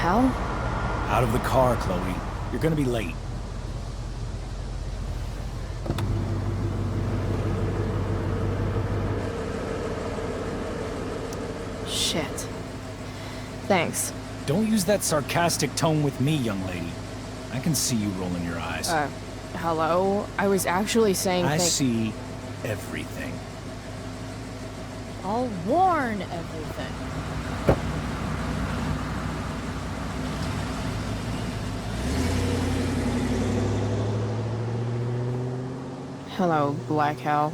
hell? Out of the car, Chloe. You're gonna be late. Shit. Thanks. Don't use that sarcastic tone with me, young lady. I can see you rolling your eyes. Hello? I was actually saying I see everything. I'll warn everything. Hello, Black Hell.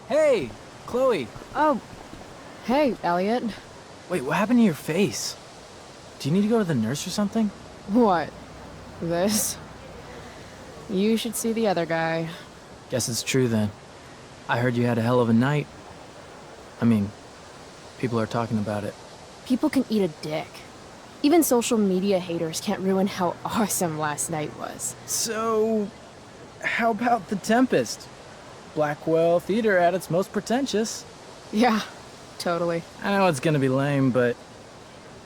Hey, Chloe. Oh, hey, Elliot. Wait, what happened to your face? Do you need to go to the nurse or something? What? This? You should see the other guy. Guess it's true then. I heard you had a hell of a night. I mean, people are talking about it. People can eat a dick. Even social media haters can't ruin how awesome last night was. So, how about The Tempest? Blackwell Theater at its most pretentious. Yeah, totally. I know it's gonna be lame, but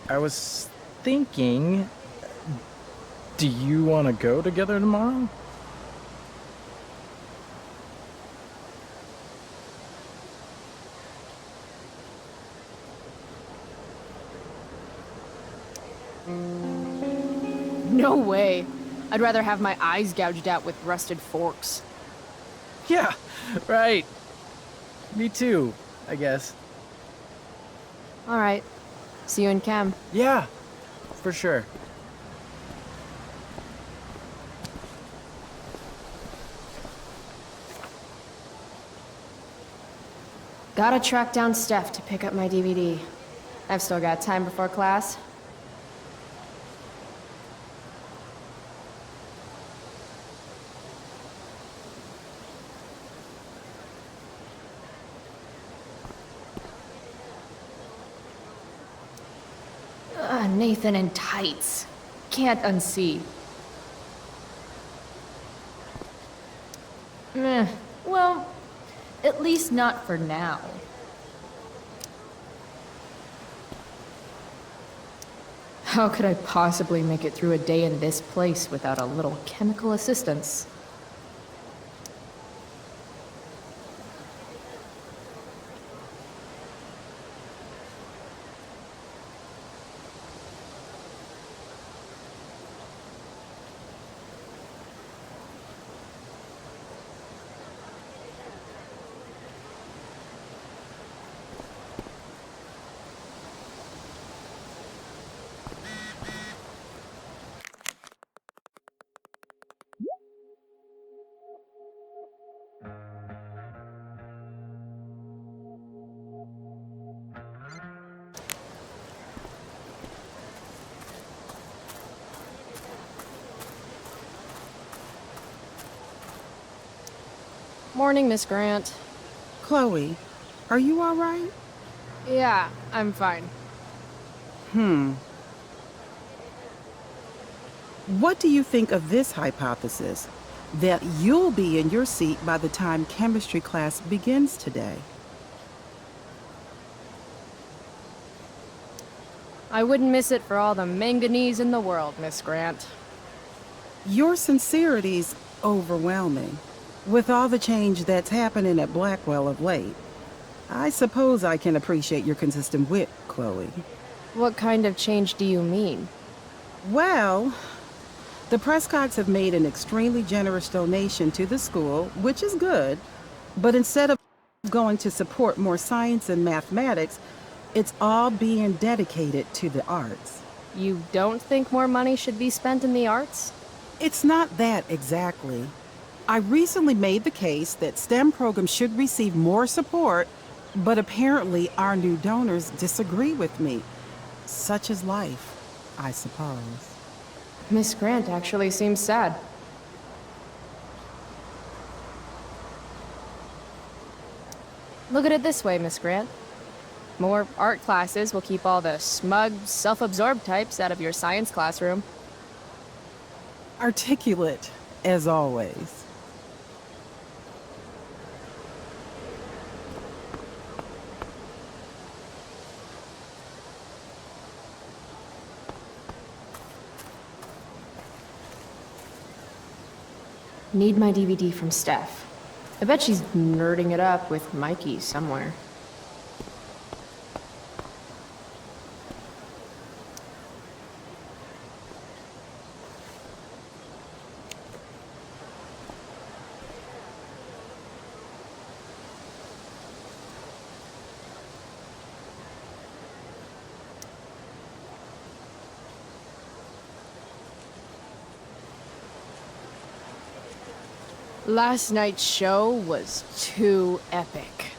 I was thinking, do you want to go together tomorrow? No way. I'd rather have my eyes gouged out with rusted forks. Yeah, right. Me too, I guess. All right. See you in chem. Yeah, for sure. Gotta track down Steph to pick up my DVD. I've still got time before class. Nathan in tights. Can't unsee. Meh. Well, at least not for now. How could I possibly make it through a day in this place without a little chemical assistance? Morning, Miss Grant. Chloe, are you all right? Yeah, I'm fine. What do you think of this hypothesis? That you'll be in your seat by the time chemistry class begins today. I wouldn't miss it for all the manganese in the world, Miss Grant. Your sincerity's overwhelming. With all the change that's happening at Blackwell of late, I suppose I can appreciate your consistent wit, Chloe. What kind of change do you mean? Well, the Prescotts have made an extremely generous donation to the school, which is good, but instead of going to support more science and mathematics, it's all being dedicated to the arts. You don't think more money should be spent in the arts? It's not that exactly. I recently made the case that STEM programs should receive more support, but apparently our new donors disagree with me. Such is life, I suppose. Miss Grant actually seems sad. Look at it this way, Miss Grant. More art classes will keep all the smug, self-absorbed types out of your science classroom. Articulate, as always. Need my DVD from Steph. I bet she's nerding it up with Mikey somewhere. Last night's show was too epic.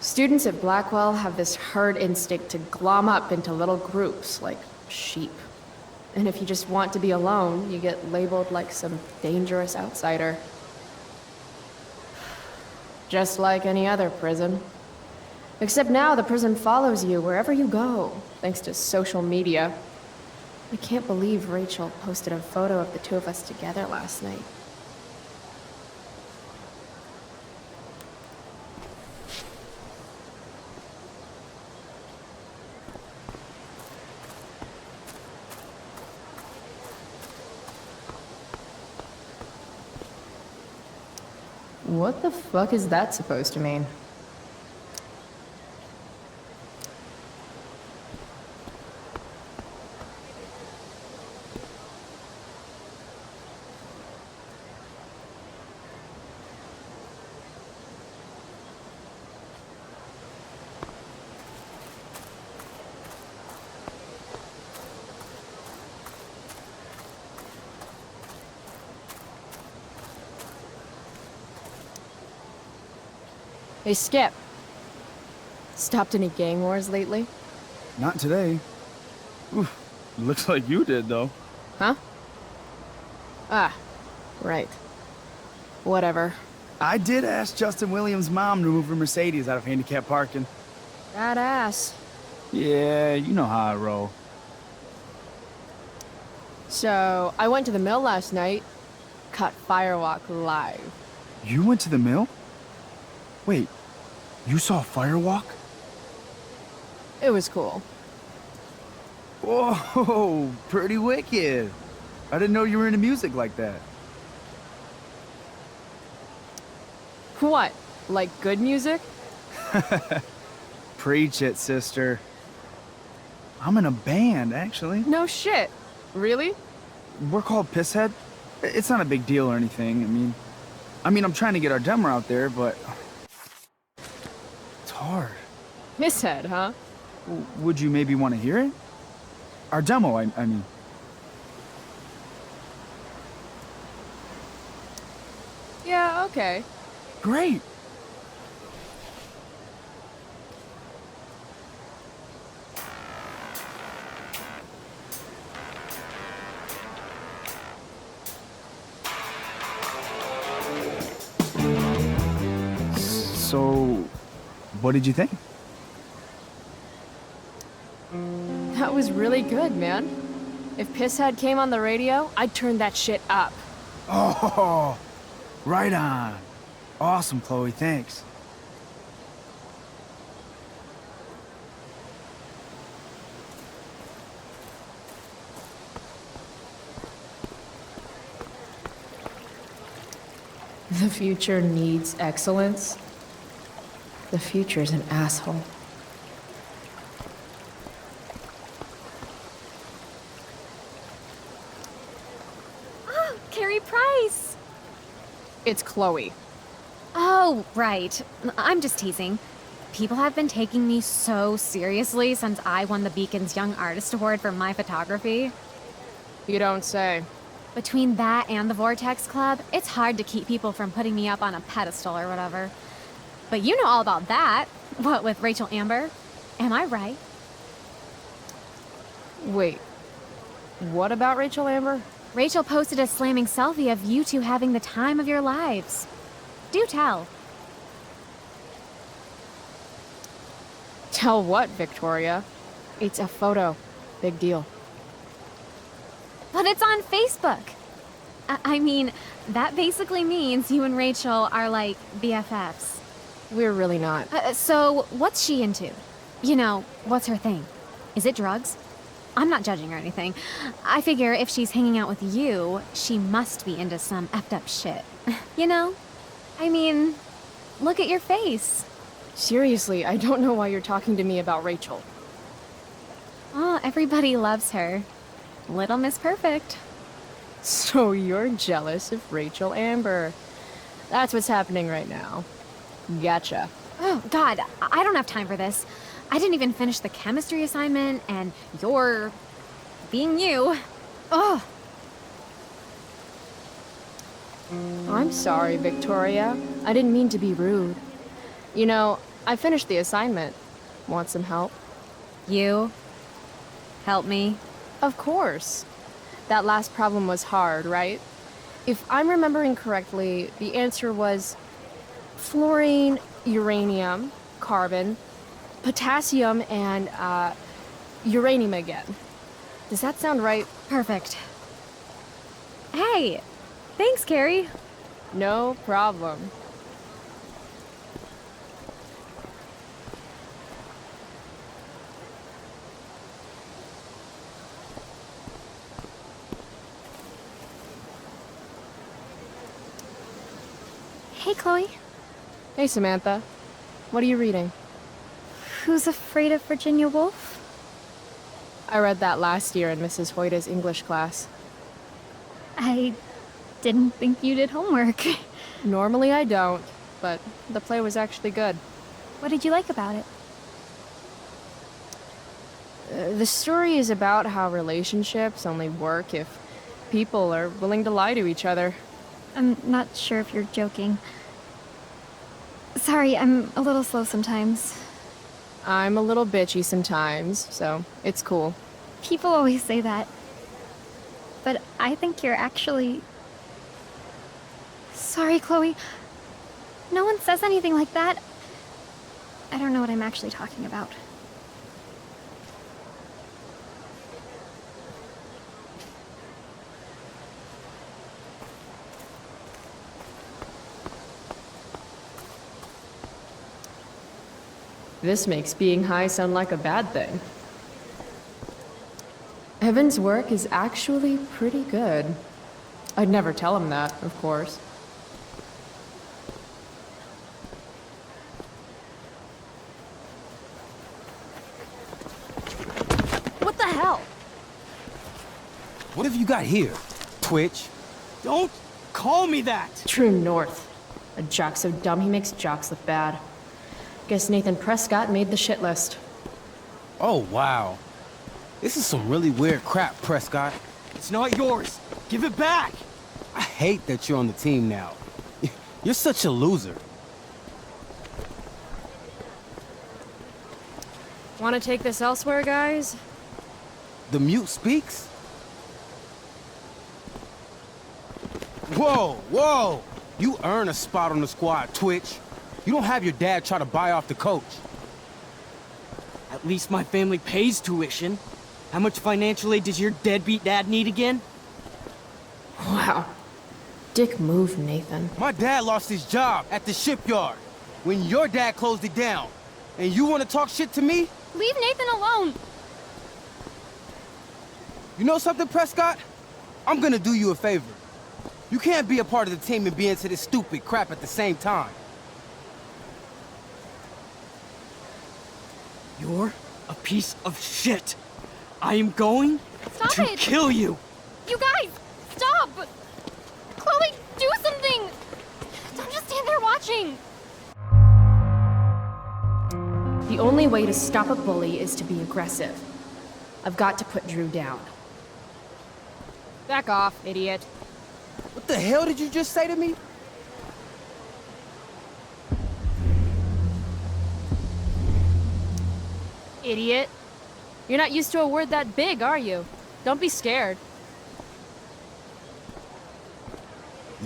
Students at Blackwell have this herd instinct to glom up into little groups, like sheep. And if you just want to be alone, you get labeled like some dangerous outsider. Just like any other prison. Except now the prison follows you wherever you go, thanks to social media. I can't believe Rachel posted a photo of the two of us together last night. What the fuck is that supposed to mean? Hey, Skip. Stopped any gang wars lately? Not today. Oof, looks like you did, though. Huh? Ah, right. Whatever. I did ask Justin Williams' mom to move her Mercedes out of handicap parking. That ass. Yeah, you know how I roll. So, I went to the mill last night. Caught Firewalk live. You went to the mill? Wait, you saw Firewalk? It was cool. Whoa, pretty wicked. I didn't know you were into music like that. What? Like good music? Preach it, sister. I'm in a band, actually. No shit. Really? We're called Pisshead. It's not a big deal or anything. I mean, I'm trying to get our demo out there, but it's hard. Misshead, huh? Would you maybe want to hear it? Our demo, I mean. Yeah, okay. Great. So, what did you think? That was really good, man. If Pisshead came on the radio, I'd turn that shit up. Oh, right on. Awesome, Chloe, thanks. The future needs excellence. The future's an asshole. Oh, Carrie Price! It's Chloe. Oh, right. I'm just teasing. People have been taking me so seriously since I won the Beacon's Young Artist Award for my photography. You don't say. Between that and the Vortex Club, it's hard to keep people from putting me up on a pedestal or whatever. But you know all about that. What, with Rachel Amber? Am I right? Wait. What about Rachel Amber? Rachel posted a slamming selfie of you two having the time of your lives. Do tell. Tell what, Victoria? It's a photo. Big deal. But it's on Facebook. I mean, that basically means you and Rachel are like BFFs. We're really not. So, what's she into? You know, what's her thing? Is it drugs? I'm not judging or anything. I figure if she's hanging out with you, she must be into some effed up shit. You know? I mean, look at your face. Seriously, I don't know why you're talking to me about Rachel. Oh, everybody loves her. Little Miss Perfect. So you're jealous of Rachel Amber. That's what's happening right now. Gotcha. Oh, God, I don't have time for this. I didn't even finish the chemistry assignment, and you're being you. Ugh. I'm sorry, Victoria. I didn't mean to be rude. You know, I finished the assignment. Want some help? You? Help me? Of course. That last problem was hard, right? If I'm remembering correctly, the answer was fluorine, uranium, carbon, potassium, and uranium again. Does that sound right? Perfect. Hey, thanks, Carrie. No problem. Hey, Chloe. Hey, Samantha. What are you reading? Who's Afraid of Virginia Woolf? I read that last year in Mrs. Hoyta's English class. I didn't think you did homework. Normally I don't, but the play was actually good. What did you like about it? The story is about how relationships only work if people are willing to lie to each other. I'm not sure if you're joking. Sorry, I'm a little slow sometimes. I'm a little bitchy sometimes, so it's cool. People always say that. But I think you're actually... Sorry, Chloe. No one says anything like that. I don't know what I'm actually talking about. This makes being high sound like a bad thing. Evan's work is actually pretty good. I'd never tell him that, of course. What the hell? What have you got here? Twitch? Don't call me that! True north. A jock so dumb he makes jocks look bad. Guess Nathan Prescott made the shit list. Oh, wow. This is some really weird crap, Prescott. It's not yours. Give it back! I hate that you're on the team now. You're such a loser. Want to take this elsewhere, guys? The mute speaks? Whoa, whoa! You earn a spot on the squad, Twitch. You don't have your dad try to buy off the coach. At least my family pays tuition. How much financial aid does your deadbeat dad need again? Wow. Dick move, Nathan. My dad lost his job at the shipyard when your dad closed it down. And you want to talk shit to me? Leave Nathan alone! You know something, Prescott? I'm gonna do you a favor. You can't be a part of the team and be into this stupid crap at the same time. You're a piece of shit. I am going Stop to it! kill you. You guys! Stop! Chloe, do something! Don't just stand there watching! The only way to stop a bully is to be aggressive. I've got to put Drew down. Back off, idiot. What the hell did you just say to me? Idiot. You're not used to a word that big, are you? Don't be scared.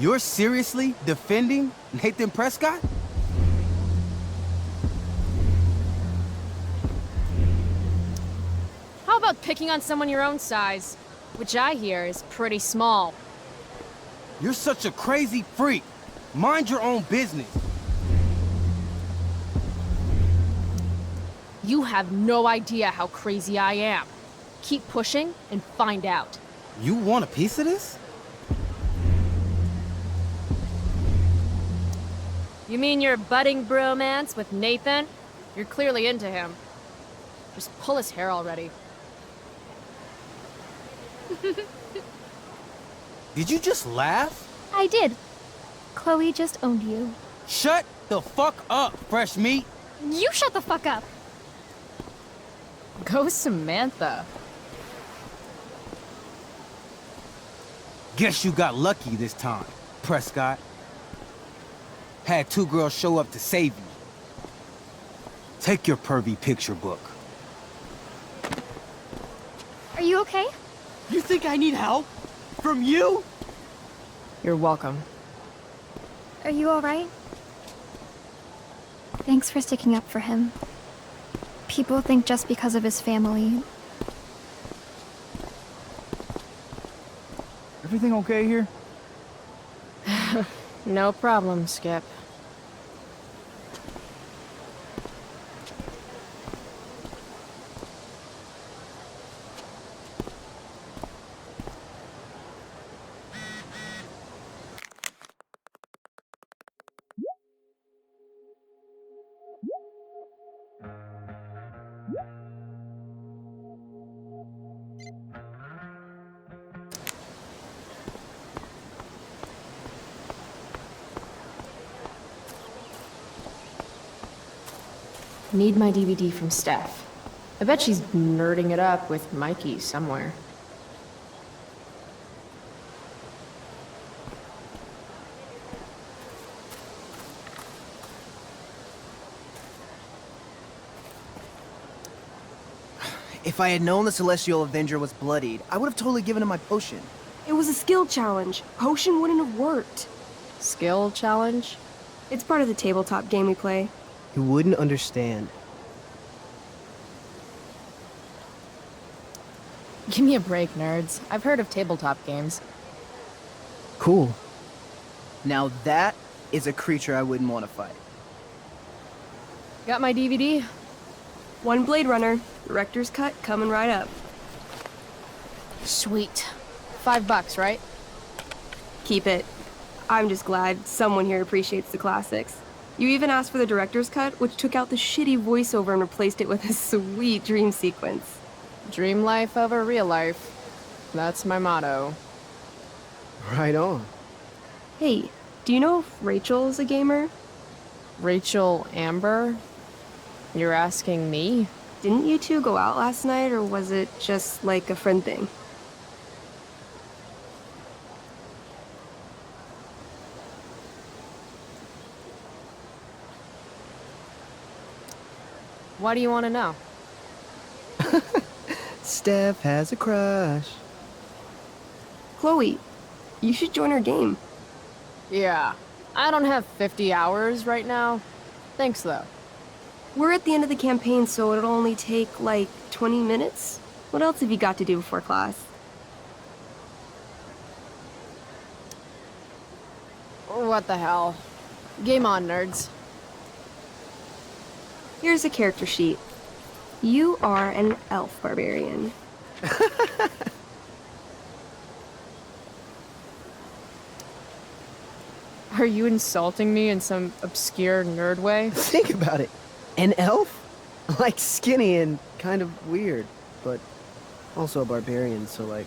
You're seriously defending Nathan Prescott? How about picking on someone your own size? Which I hear is pretty small. You're such a crazy freak. Mind your own business. You have no idea how crazy I am. Keep pushing and find out. You want a piece of this? You mean your budding bromance with Nathan? You're clearly into him. Just pull his hair already. Did you just laugh? I did. Chloe just owned you. Shut the fuck up, fresh meat. You shut the fuck up! Go Samantha. Guess you got lucky this time, Prescott. Had two girls show up to save you. Take your pervy picture book. Are you okay? You think I need help? From you? You're welcome. Are you alright? Thanks for sticking up for him. People think just because of his family. Everything okay here? No problem, Skip. Need my DVD from Steph. I bet she's nerding it up with Mikey somewhere. If I had known the Celestial Avenger was bloodied, I would have totally given him my potion. It was a skill challenge. Potion wouldn't have worked. Skill challenge? It's part of the tabletop game we play. He wouldn't understand. Give me a break, nerds. I've heard of tabletop games. Cool. Now that is a creature I wouldn't want to fight. Got my DVD? One Blade Runner, director's cut coming right up. Sweet. $5, right? Keep it. I'm just glad someone here appreciates the classics. You even asked for the director's cut, which took out the shitty voiceover and replaced it with a sweet dream sequence. Dream life over real life. That's my motto. Right on. Hey, do you know if Rachel is a gamer? Rachel Amber? You're asking me? Didn't you two go out last night, or was it just like a friend thing? Why do you want to know? Steph has a crush. Chloe, you should join our game. Yeah. I don't have 50 hours right now. Thanks, though. We're at the end of the campaign, so it'll only take, like, 20 minutes? What else have you got to do before class? What the hell? Game on, nerds. Here's a character sheet. You are an elf barbarian. Are you insulting me in some obscure nerd way? Think about it. An elf? Like skinny and kind of weird, but also a barbarian, so like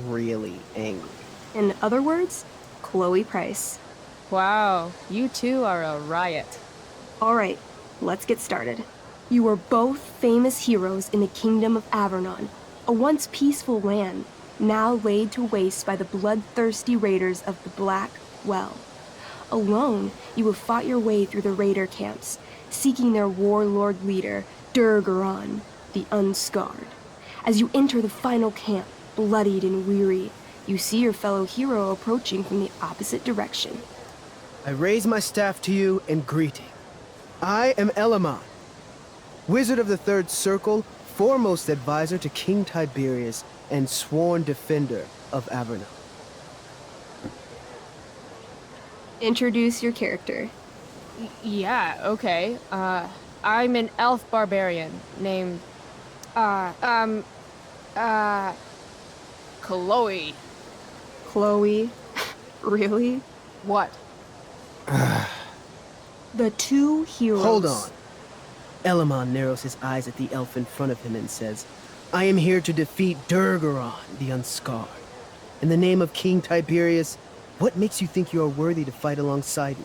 really angry. In other words, Chloe Price. Wow, you two are a riot. All right, let's get started. You are both famous heroes in the kingdom of Avernon, a once peaceful land, now laid to waste by the bloodthirsty raiders of the Black Well. Alone, you have fought your way through the raider camps, seeking their warlord leader, Durgaron, the Unscarred. As you enter the final camp, bloodied and weary, you see your fellow hero approaching from the opposite direction. I raise my staff to you in greeting. I am Elamon, Wizard of the Third Circle, foremost advisor to King Tiberius, and sworn defender of Avernon. Introduce your character. Yeah, okay. I'm an elf barbarian named, Chloe. Chloe? Really? What? The two heroes. Hold on. Elamon narrows his eyes at the elf in front of him and says, I am here to defeat Durgaron, the Unscarred. In the name of King Tiberius, what makes you think you are worthy to fight alongside me?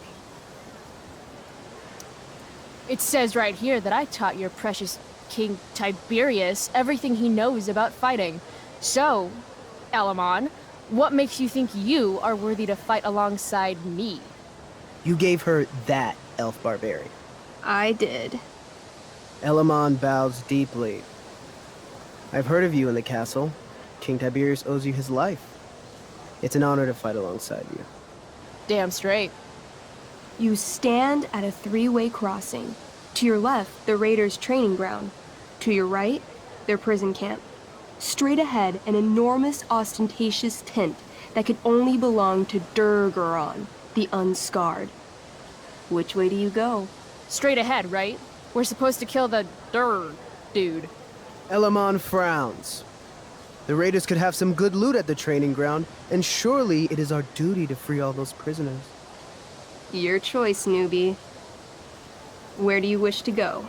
It says right here that I taught your precious King Tiberius everything he knows about fighting. So, Elamon, what makes you think you are worthy to fight alongside me? You gave her that, elf barbarian. I did. Elamon bows deeply. I've heard of you in the castle. King Tiberius owes you his life. It's an honor to fight alongside you. Damn straight. You stand at a three-way crossing. To your left, the raiders' training ground. To your right, their prison camp. Straight ahead, an enormous, ostentatious tent that could only belong to Durgaron, the Unscarred. Which way do you go? Straight ahead, right? We're supposed to kill the dude. Elamon frowns. The raiders could have some good loot at the training ground, and surely it is our duty to free all those prisoners. Your choice, newbie. Where do you wish to go?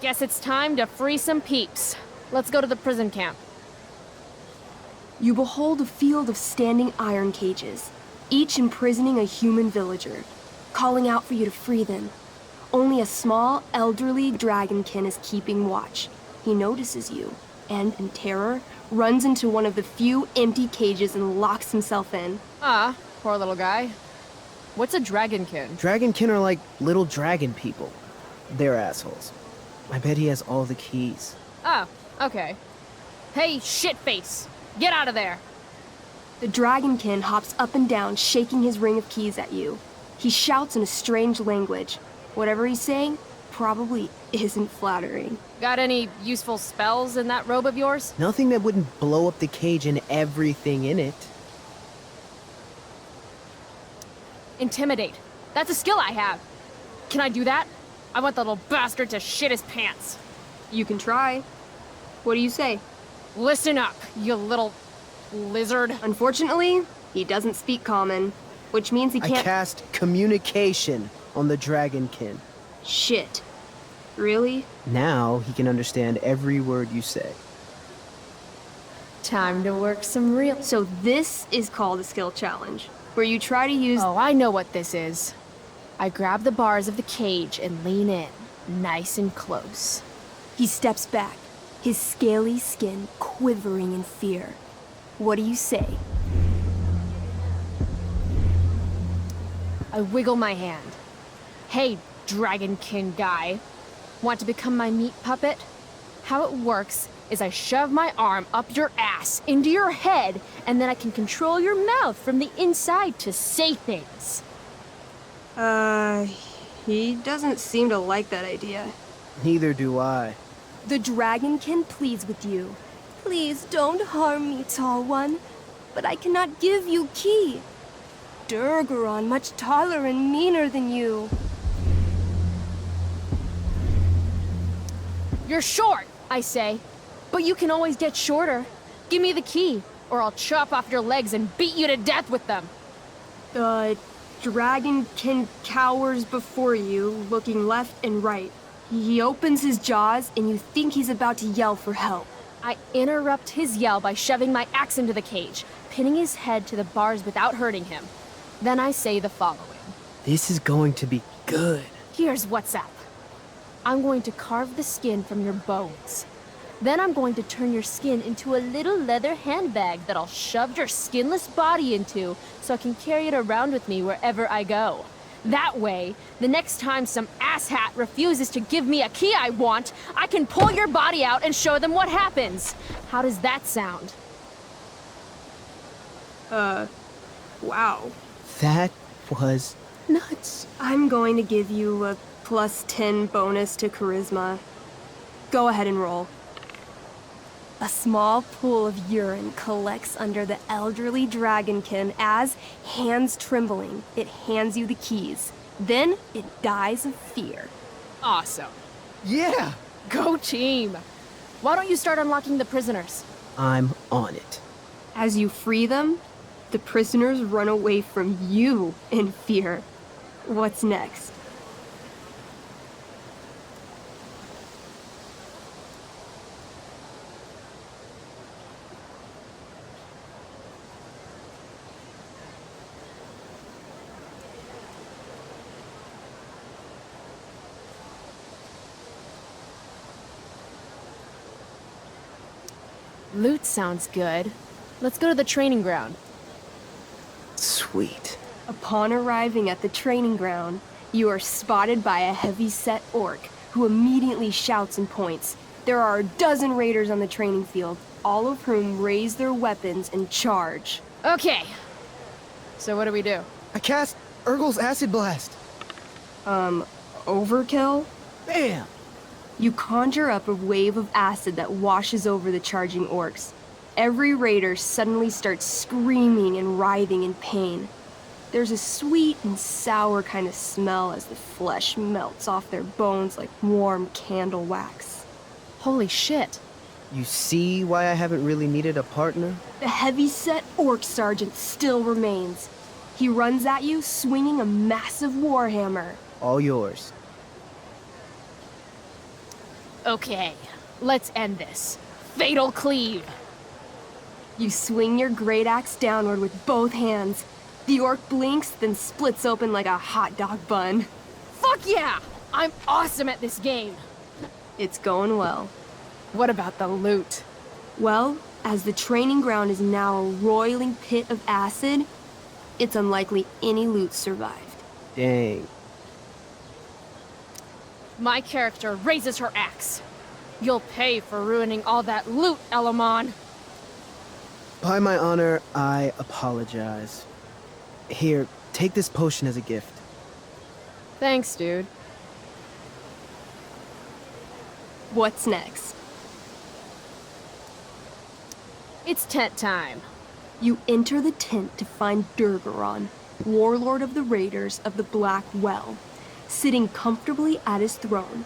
Guess it's time to free some peeps. Let's go to the prison camp. You behold a field of standing iron cages, each imprisoning a human villager, calling out for you to free them. Only a small, elderly dragonkin is keeping watch. He notices you, and, in terror, runs into one of the few empty cages and locks himself in. Ah, poor little guy. What's a dragonkin? Dragonkin are like little dragon people. They're assholes. I bet he has all the keys. Oh, okay. Hey, shitface! Get out of there! The dragonkin hops up and down, shaking his ring of keys at you. He shouts in a strange language. Whatever he's saying probably isn't flattering. Got any useful spells in that robe of yours? Nothing that wouldn't blow up the cage and everything in it. Intimidate. That's a skill I have. Can I do that? I want the little bastard to shit his pants. You can try. What do you say? Listen up, you little lizard. Unfortunately, he doesn't speak common, which means he can't— I cast communication on the dragonkin. Shit. Really? Now he can understand every word you say. Time to work some real— So this is called a skill challenge, where you try to use— Oh, I know what this is. I grab the bars of the cage and lean in, nice and close. He steps back, his scaly skin quivering in fear. What do you say? I wiggle my hand. Hey, dragonkin guy. Want to become my meat puppet? How it works is I shove my arm up your ass into your head, and then I can control your mouth from the inside to say things. He doesn't seem to like that idea. Neither do I. The dragonkin pleads with you. Please don't harm me, tall one. But I cannot give you key. Durgaron much taller and meaner than you. You're short, I say. But you can always get shorter. Give me the key, or I'll chop off your legs and beat you to death with them. The dragonkin cowers before you, looking left and right. He opens his jaws, and you think he's about to yell for help. I interrupt his yell by shoving my axe into the cage, pinning his head to the bars without hurting him. Then I say the following. This is going to be good. Here's what's up. I'm going to carve the skin from your bones. Then I'm going to turn your skin into a little leather handbag that I'll shove your skinless body into so I can carry it around with me wherever I go. That way, the next time some asshat refuses to give me a key I want, I can pull your body out and show them what happens. How does that sound? Wow. That was nuts. I'm going to give you a +10 bonus to charisma. Go ahead and roll. A small pool of urine collects under the elderly dragonkin as, hands trembling, it hands you the keys. Then it dies of fear. Awesome. Yeah! Go team! Why don't you start unlocking the prisoners? I'm on it. As you free them, the prisoners run away from you in fear. What's next? Loot sounds good. Let's go to the training ground. Sweet. Upon arriving at the training ground, you are spotted by a heavy-set orc who immediately shouts and points. There are a dozen raiders on the training field, all of whom raise their weapons and charge. Okay. So what do we do? I cast Urgel's Acid Blast. Overkill? Bam! You conjure up a wave of acid that washes over the charging orcs. Every raider suddenly starts screaming and writhing in pain. There's a sweet and sour kind of smell as the flesh melts off their bones like warm candle wax. Holy shit. You see why I haven't really needed a partner? The heavy-set orc sergeant still remains. He runs at you swinging a massive warhammer. All yours. Okay, let's end this. Fatal cleave! You swing your great axe downward with both hands. The orc blinks, then splits open like a hot dog bun. Fuck yeah! I'm awesome at this game! It's going well. What about the loot? Well, as the training ground is now a roiling pit of acid, it's unlikely any loot survived. Dang. My character raises her axe. You'll pay for ruining all that loot, Elamon. By my honor, I apologize. Here, take this potion as a gift. Thanks, dude. What's next? It's tent time. You enter the tent to find Durgaron, warlord of the Raiders of the Black Well, sitting comfortably at his throne.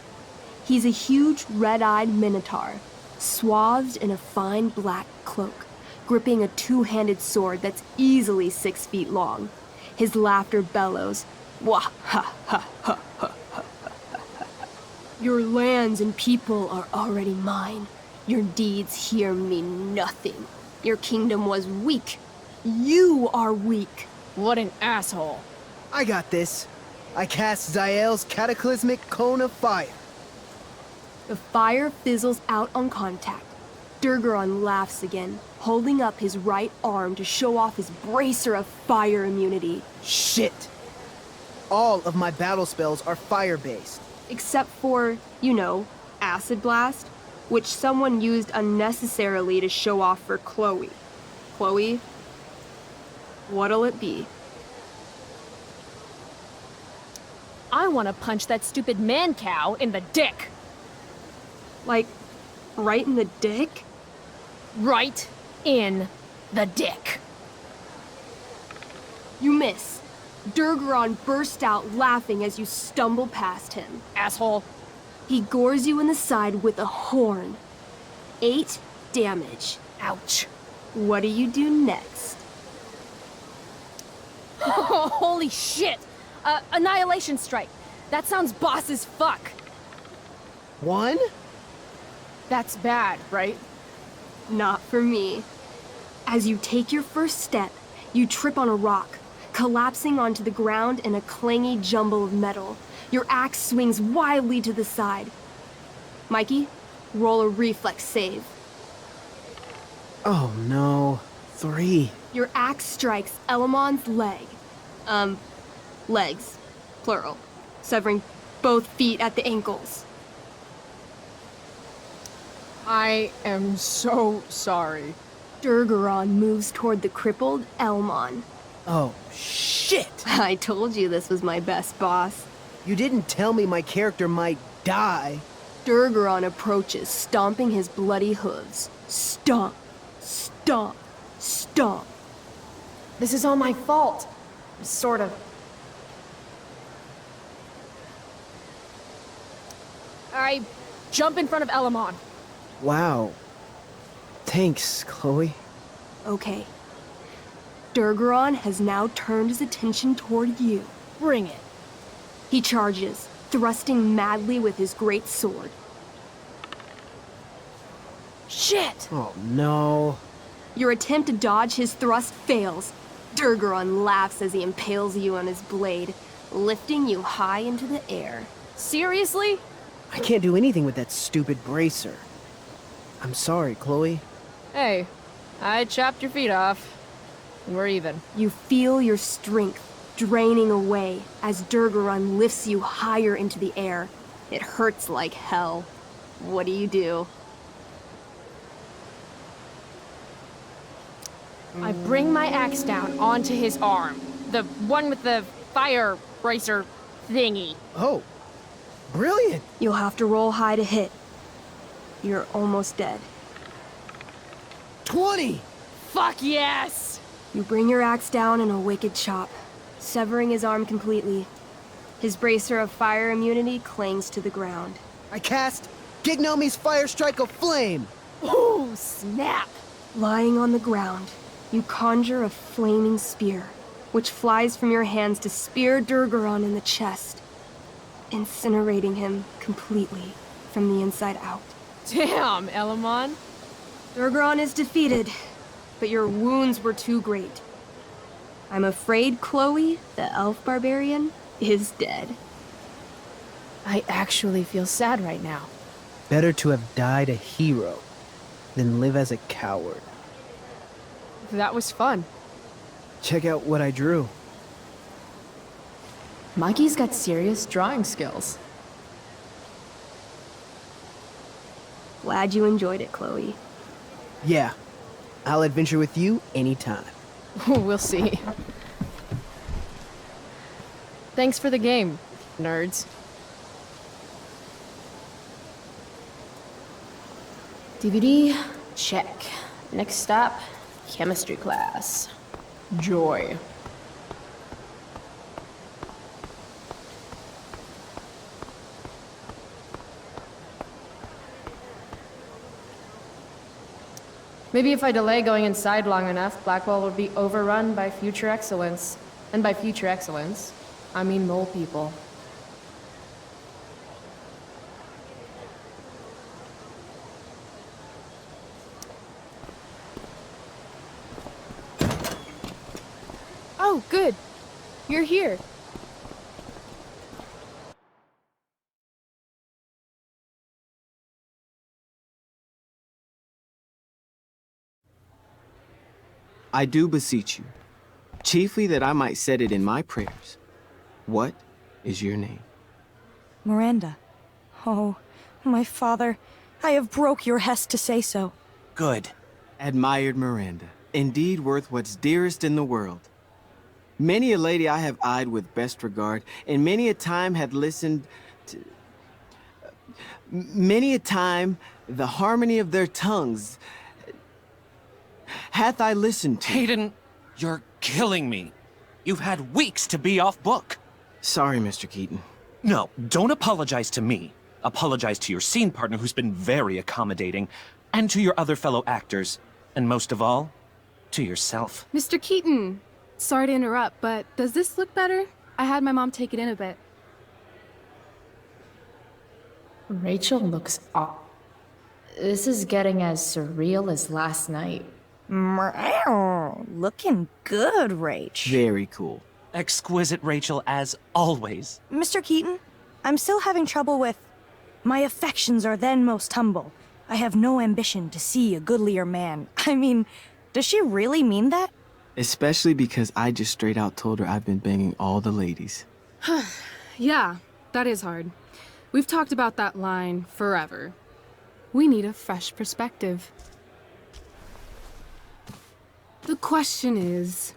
He's a huge red-eyed minotaur, swathed in a fine black cloak, gripping a two-handed sword that's easily 6 feet long. His laughter bellows, wah ha ha ha ha ha ha. Your lands and people are already mine. Your deeds here mean nothing. Your kingdom was weak. You are weak. What an asshole. I got this. I cast Zael's cataclysmic cone of fire. The fire fizzles out on contact. Durgaron laughs again, holding up his right arm to show off his bracer of fire immunity. Shit! All of my battle spells are fire-based. Except for, you know, Acid Blast, which someone used unnecessarily to show off for Chloe. Chloe, what'll it be? I want to punch that stupid man cow in the dick. Like, right in the dick? Right in the dick. You miss. Durgaron burst out laughing as you stumble past him. Asshole. He gores you in the side with a horn. 8 damage. Ouch. What do you do next? Holy shit! Annihilation Strike. That sounds boss as fuck. 1? That's bad, right? Not for me. As you take your first step, you trip on a rock, collapsing onto the ground in a clangy jumble of metal. Your axe swings wildly to the side. Mikey, roll a reflex save. Oh no. 3. Your axe strikes Elamon's leg. Legs. Plural. Severing both feet at the ankles. I am so sorry. Durgaron moves toward the crippled Elmon. Oh, shit! I told you this was my best boss. You didn't tell me my character might die. Durgaron approaches, stomping his bloody hooves. Stomp, stomp, stomp. This is all my fault. Sort of. I jump in front of Elamon. Wow. Thanks, Chloe. Okay. Durgaron has now turned his attention toward you. Bring it. He charges, thrusting madly with his great sword. Shit! Oh no. Your attempt to dodge his thrust fails. Durgaron laughs as he impales you on his blade, lifting you high into the air. Seriously? I can't do anything with that stupid bracer. I'm sorry, Chloe. Hey, I chopped your feet off. We're even. You feel your strength draining away as Durgaron lifts you higher into the air. It hurts like hell. What do? I bring my axe down onto his arm. The one with the fire bracer thingy. Oh, brilliant! You'll have to roll high to hit. You're almost dead. 20! Fuck yes! You bring your axe down in a wicked chop, severing his arm completely. His bracer of fire immunity clings to the ground. I cast Gignomi's Fire Strike of Flame! Ooh, snap! Lying on the ground, you conjure a flaming spear, which flies from your hands to spear Durgaron in the chest, incinerating him completely from the inside out. Damn, Elamon. Durgaron is defeated, but your wounds were too great. I'm afraid Chloe, the elf barbarian, is dead. I actually feel sad right now. Better to have died a hero than live as a coward. That was fun. Check out what I drew. Mikey's got serious drawing skills. Glad you enjoyed it, Chloe. Yeah, I'll adventure with you anytime. We'll see. Thanks for the game, nerds. DVD, check. Next stop, chemistry class. Joy. Maybe if I delay going inside long enough, Blackwell will be overrun by future excellence. And by future excellence, I mean mole people. Oh, good. You're here. I do beseech you, chiefly that I might set it in my prayers. What is your name? Miranda. Oh, my father, I have broke your hest to say so. Good. Admired Miranda, indeed worth what's dearest in the world. Many a lady I have eyed with best regard, and many a time had listened to... Many a time the harmony of their tongues hath I listened to. Hayden, you're killing me. You've had weeks to be off book. Sorry, Mr. Keaton. No, don't apologize to me. Apologize to your scene partner who's been very accommodating, and to your other fellow actors, and most of all, to yourself. Mr. Keaton, sorry to interrupt, but does this look better? I had my mom take it in a bit. Rachel looks off. This is getting as surreal as last night. Looking good, Rach. Very cool. Exquisite, Rachel, as always. Mr. Keaton, I'm still having trouble with... My affections are then most humble. I have no ambition to see a goodlier man. I mean, does she really mean that? Especially because I just straight out told her I've been banging all the ladies. Yeah, that is hard. We've talked about that line forever. We need a fresh perspective. The question is,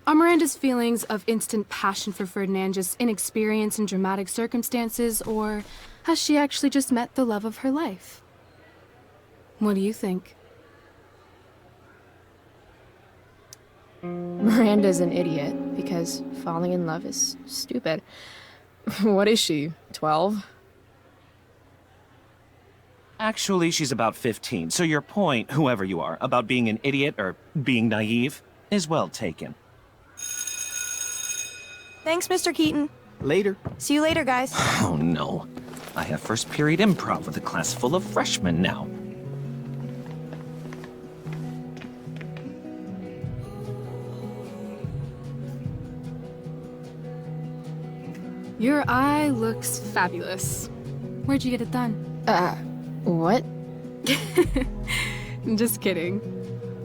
are Miranda's feelings of instant passion for Ferdinand just inexperience in dramatic circumstances, or has she actually just met the love of her life? What do you think? Miranda's an idiot, because falling in love is stupid. What is she, 12? Actually, she's about 15, so your point, whoever you are, about being an idiot or being naive, is well taken. Thanks, Mr. Keaton. Later. See you later, guys. Oh no. I have first period improv with a class full of freshmen now. Your eye looks fabulous. Where'd you get it done? What? Just kidding.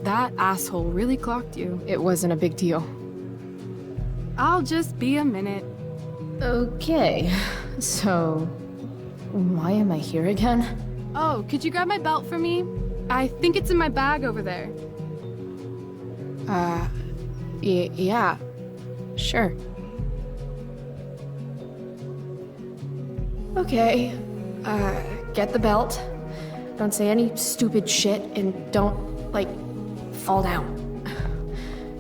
That asshole really clocked you. It wasn't a big deal. I'll just be a minute. Okay, so why am I here again? Oh, could you grab my belt for me? I think it's in my bag over there. Yeah, sure. Okay, get the belt. Don't say any stupid shit and don't, like, fall down.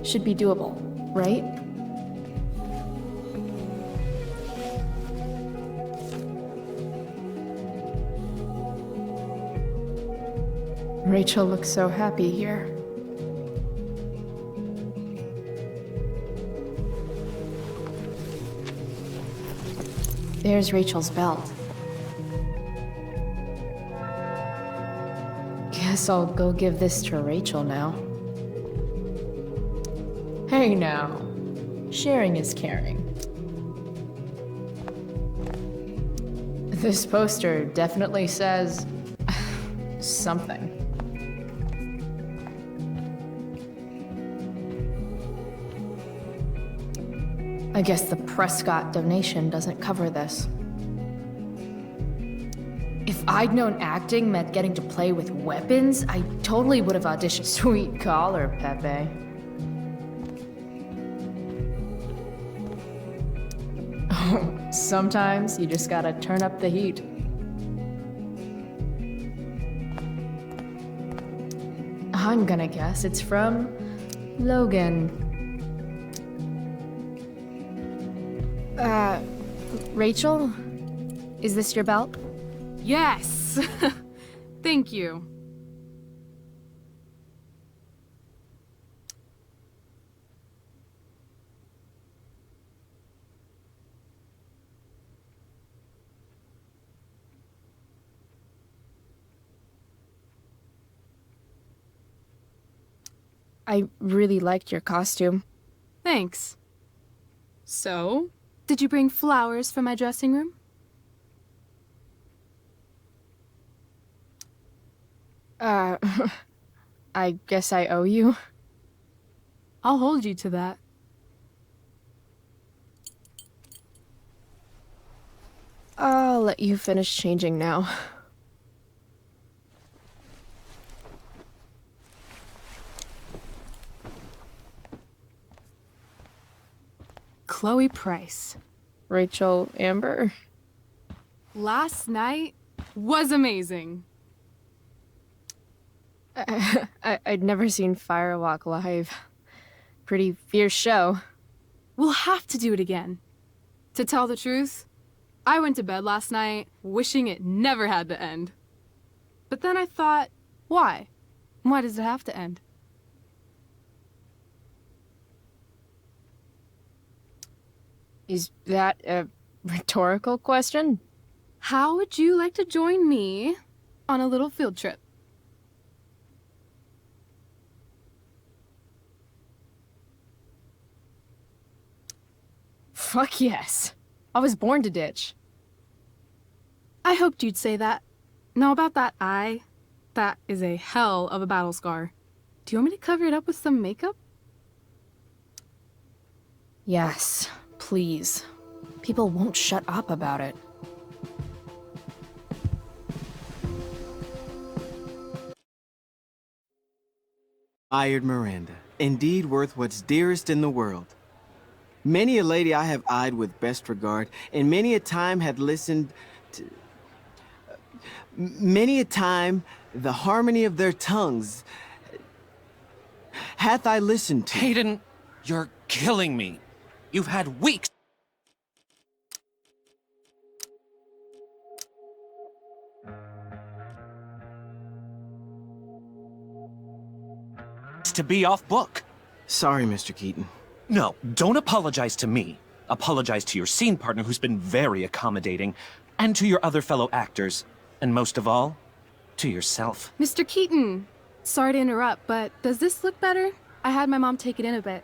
Should be doable, right? Rachel looks so happy here. There's Rachel's belt. Guess I'll go give this to Rachel now. Hey now, sharing is caring. This poster definitely says something. I guess the Prescott donation doesn't cover this. If I'd known acting meant getting to play with weapons, I totally would have auditioned. Sweet collar, Pepe. Oh, sometimes you just gotta turn up the heat. I'm gonna guess it's from Logan. Rachel? Is this your belt? Yes! Thank you. I really liked your costume. Thanks. So, did you bring flowers for my dressing room? I guess I owe you. I'll hold you to that. I'll let you finish changing now. Chloe Price. Rachel Amber? Last night was amazing. I'd never seen Firewalk live. Pretty fierce show. We'll have to do it again. To tell the truth, I went to bed last night wishing it never had to end. But then I thought, why? Why does it have to end? Is that a rhetorical question? How would you like to join me on a little field trip? Fuck yes. I was born to ditch. I hoped you'd say that. Now about that eye, that is a hell of a battle scar. Do you want me to cover it up with some makeup? Yes, please. People won't shut up about it. Admired Miranda, indeed worth what's dearest in the world. Many a lady I have eyed with best regard, and many a time had listened to... many a time the harmony of their tongues hath I listened to. Hayden, you're killing me. You've had weeks to be off book. Sorry, Mr. Keaton. No, don't apologize to me. Apologize to your scene partner who's been very accommodating, and to your other fellow actors, and most of all, to yourself. Mr. Keaton, sorry to interrupt, but does this look better? I had my mom take it in a bit.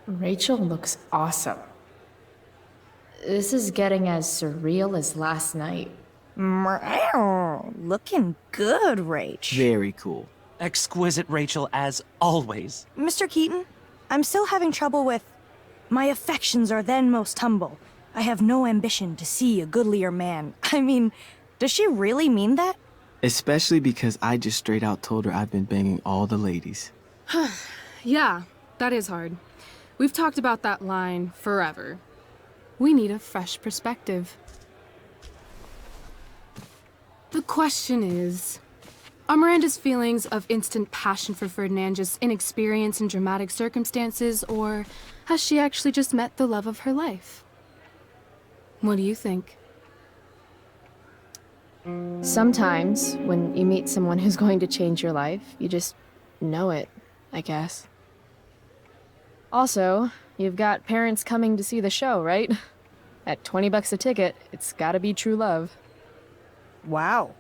Rachel looks awesome. This is getting as surreal as last night. Looking good, Rach. Very cool. Exquisite Rachel, as always. Mr. Keaton, I'm still having trouble with... My affections are then most humble. I have no ambition to see a goodlier man. I mean, does she really mean that? Especially because I just straight out told her I've been banging all the ladies. Yeah, that is hard. We've talked about that line forever. We need a fresh perspective. The question is, are Miranda's feelings of instant passion for Ferdinand just inexperience in dramatic circumstances, or has she actually just met the love of her life? What do you think? Sometimes, when you meet someone who's going to change your life, you just know it, I guess. Also, you've got parents coming to see the show, right? At $20 a ticket, it's gotta be true love. Wow.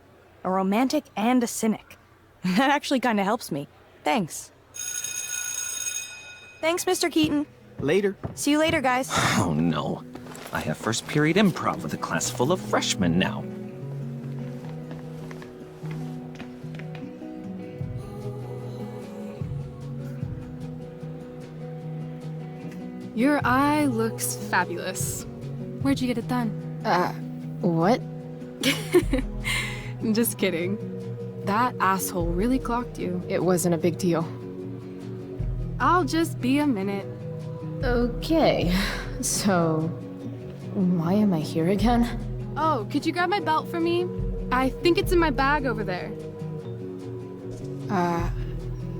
A romantic and a cynic. That actually kind of helps me. Thanks. Thanks, Mr. Keaton. Later. See you later, guys. Oh no. I have first period improv with a class full of freshmen now. Your eye looks fabulous. Where'd you get it done? What? Just kidding. That asshole really clocked you. It wasn't a big deal. I'll just be a minute. Okay, so why am I here again? Oh, could you grab my belt for me? I think it's in my bag over there.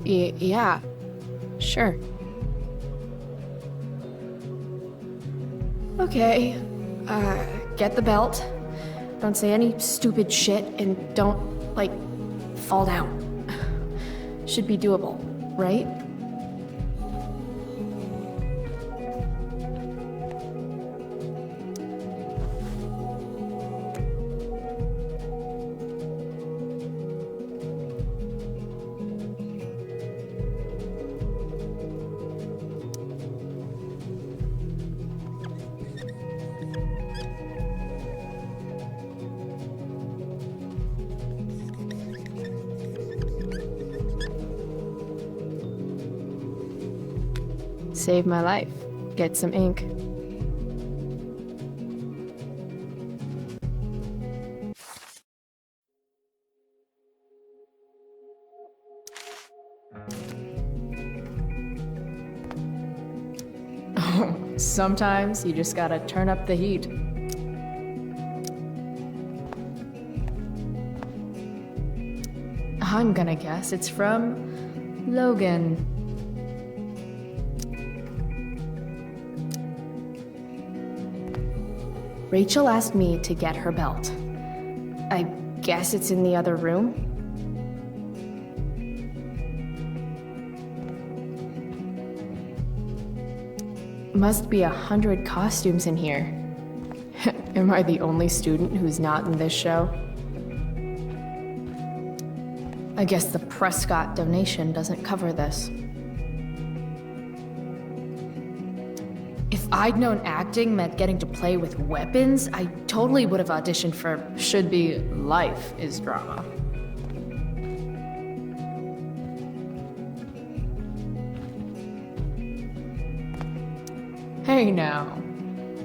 Yeah, sure. Okay, get the belt. Don't say any stupid shit and don't, like, fall down. Should be doable, right? Save my life. Get some ink. Sometimes you just gotta turn up the heat. I'm gonna guess it's from Logan. Rachel asked me to get her belt. I guess it's in the other room? Must be 100 costumes in here. Am I the only student who's not in this show? I guess the Prescott donation doesn't cover this. If I'd known acting meant getting to play with weapons, I totally would have auditioned for Should Be Life is Drama. Hey now,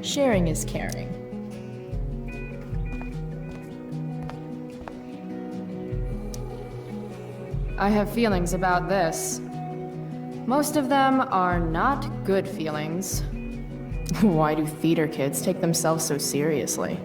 sharing is caring. I have feelings about this. Most of them are not good feelings. Why do theater kids take themselves so seriously?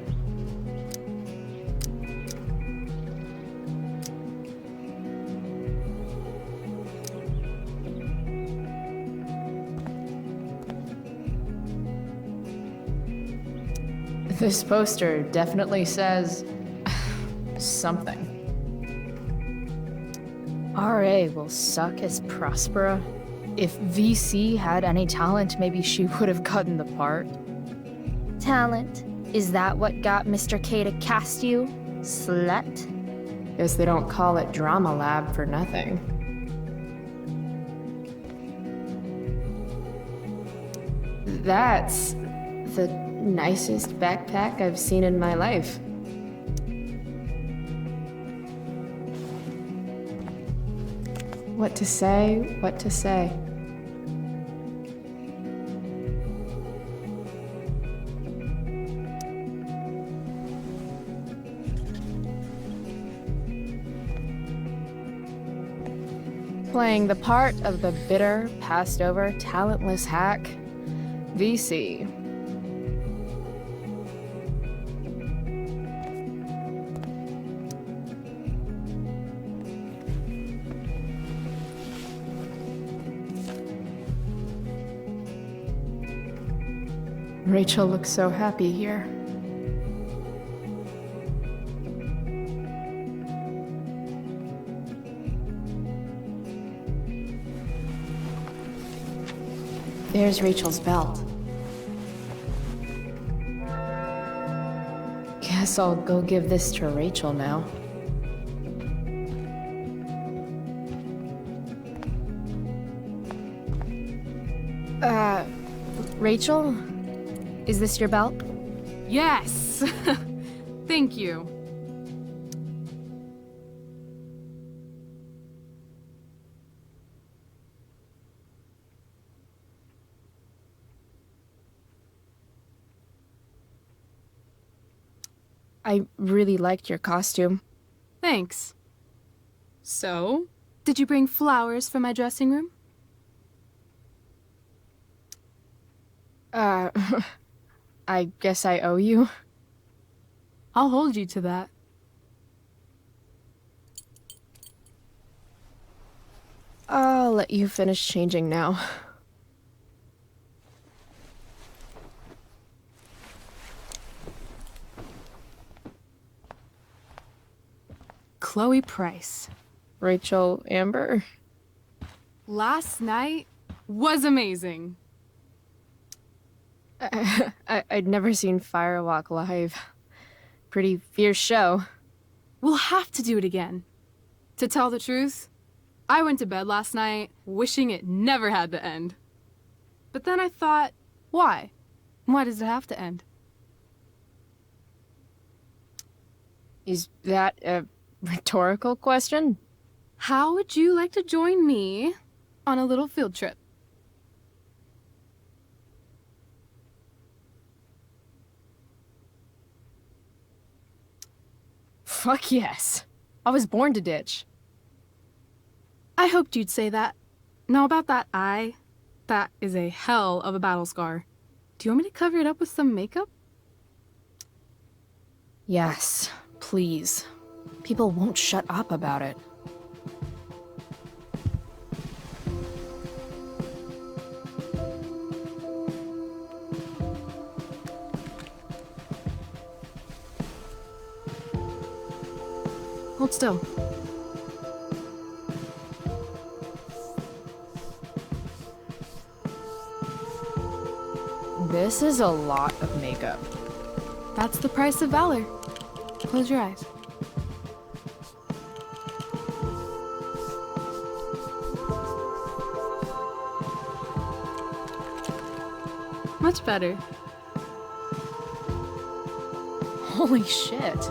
This poster definitely says something. RA will suck as Prospera. If VC had any talent, maybe she would have gotten the part. Talent? Is that what got Mr. K to cast you, slut? Guess they don't call it Drama Lab for nothing. That's the nicest backpack I've seen in my life. What to say, what to say. Playing the part of the bitter, passed-over, talentless hack, VC. Rachel looks so happy here. There's Rachel's belt. Guess I'll go give this to Rachel now. Rachel? Is this your belt? Yes! Thank you. I really liked your costume. Thanks. So, did you bring flowers for my dressing room? I guess I owe you. I'll hold you to that. I'll let you finish changing now. Chloe Price. Rachel Amber. Last night was amazing. I'd never seen Firewalk live. Pretty fierce show. We'll have to do it again. To tell the truth, I went to bed last night wishing it never had to end. But then I thought, why? Why does it have to end? Is that a rhetorical question? How would you like to join me on a little field trip? Fuck yes. I was born to ditch. I hoped you'd say that. Now about that eye. That is a hell of a battle scar. Do you want me to cover it up with some makeup? Yes, please. People won't shut up about it. Hold still. This is a lot of makeup. That's the price of valor. Close your eyes. Much better. Holy shit.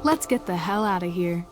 Let's get the hell out of here.